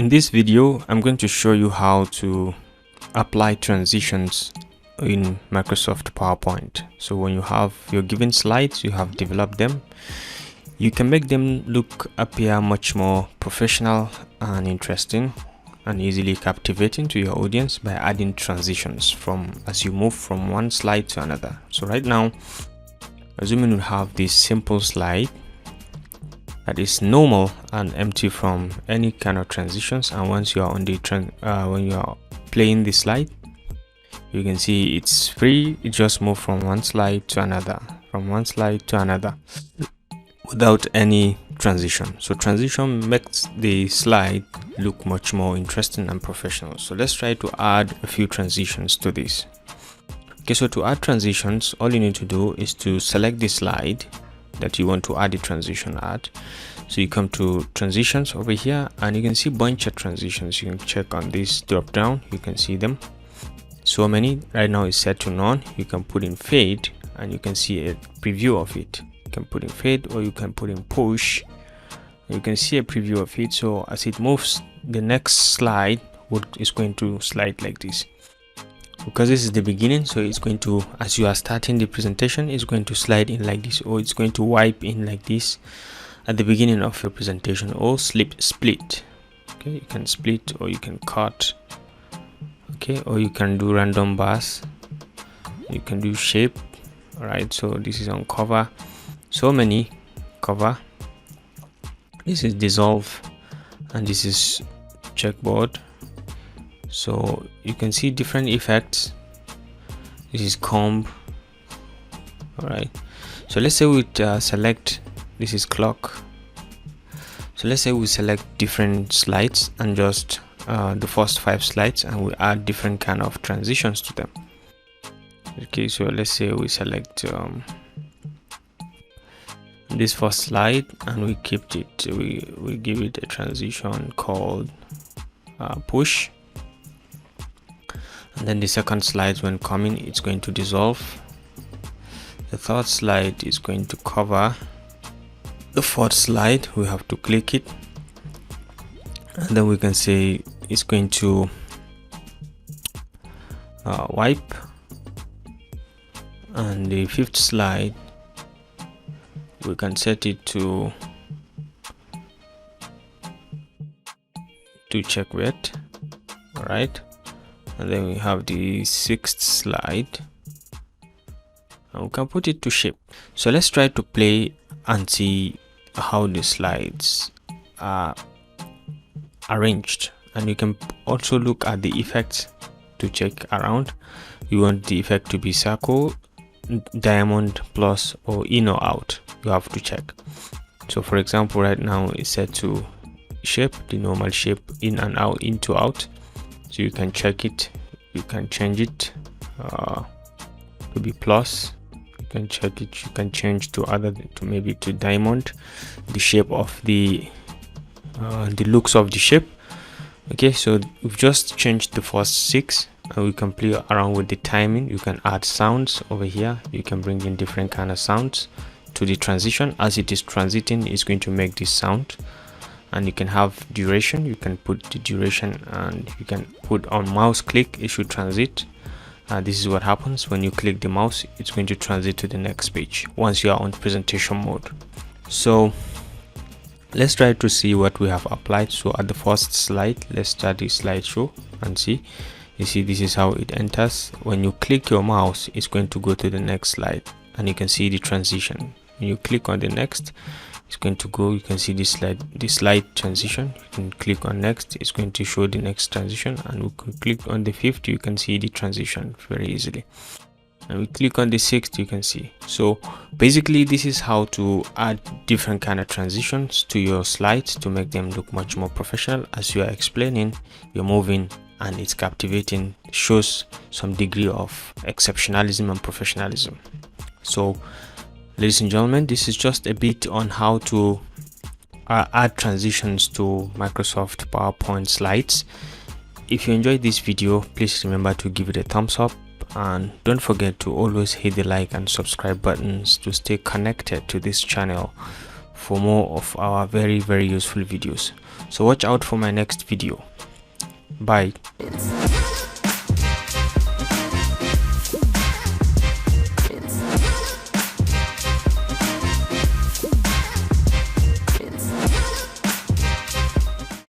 In this video, I'm going to show you how to apply transitions in Microsoft PowerPoint. So when you have your given slides, you have developed them, you can make them appear much more professional and interesting and easily captivating to your audience by adding transitions as you move from one slide to another. So right now, assuming you have this simple slide that is normal and empty from any kind of transitions, and once you are on the when you are playing the slide, you can see it's free. It just moves from one slide to another, without any transition. So transition makes the slide look much more interesting and professional. So let's try to add a few transitions to this. Okay, so to add transitions, all you need to do is to select the slide that you want to add the transition at. So you come to transitions over here, and you can see bunch of transitions. You can check on this drop down, you can see them, so many. Right now is set to none. You can put in fade and you can see a preview of it. You can put in fade or you can put in push. You can see a preview of it. So as it moves, the next slide is going to slide like this, because this is the beginning. So it's going to, as you are starting the presentation, it's going to slide in like this, or it's going to wipe in like this at the beginning of your presentation, or split. Okay, you can split or you can cut. Okay, or you can do random bars, you can do shape. All right, so this is on cover, so many cover, this is dissolve, and this is checkboard. So you can see different effects. This is comb. All right, so let's say we select, this is clock. So let's say we select different slides and just the first 5 slides, and we add different kind of transitions to them. Okay, so let's say we select this first slide and we keep it, we give it a transition called push. And then the second slide, when coming, it's going to dissolve. The third slide is going to cover. The fourth slide, we have to click it, and then we can say it's going to wipe. And the fifth slide, we can set it to check wet. All right, and then we have the sixth slide, and we can put it to shape. So let's try to play and see how the slides are arranged. And you can also look at the effects to check around. You want the effect to be circle, diamond, plus, or in or out. You have to check. So for example, right now it's set to shape, the normal shape, in and out, into out. So you can check it, you can change it to be plus. You can check it, you can change to maybe to diamond, the shape of the looks of the shape. Okay, so we've just changed the first 6, and we can play around with the timing. You can add sounds over here, you can bring in different kind of sounds to the transition. As it is transiting, it's going to make this sound. And you can have duration, you can put the duration, and you can put on mouse click, it should transit. This is what happens when you click the mouse, it's going to transit to the next page once you are on presentation mode. So let's try to see what we have applied. So at the first slide, let's start the slideshow and see. You see, this is how it enters. When you click your mouse, it's going to go to the next slide, and you can see the transition. When you click on the next, it's going to go, you can see this slide transition. You can click on next, it's going to show the next transition, and we can click on the 5th, you can see the transition very easily, and we click on the 6th, you can see. So basically, this is how to add different kind of transitions to your slides to make them look much more professional. As you are explaining, you're moving, and it's captivating, shows some degree of exceptionalism and professionalism. So ladies and gentlemen, this is just a bit on how to add transitions to Microsoft PowerPoint slides. If you enjoyed this video, please remember to give it a thumbs up, and don't forget to always hit the like and subscribe buttons to stay connected to this channel for more of our very useful videos. So watch out for my next video. Bye.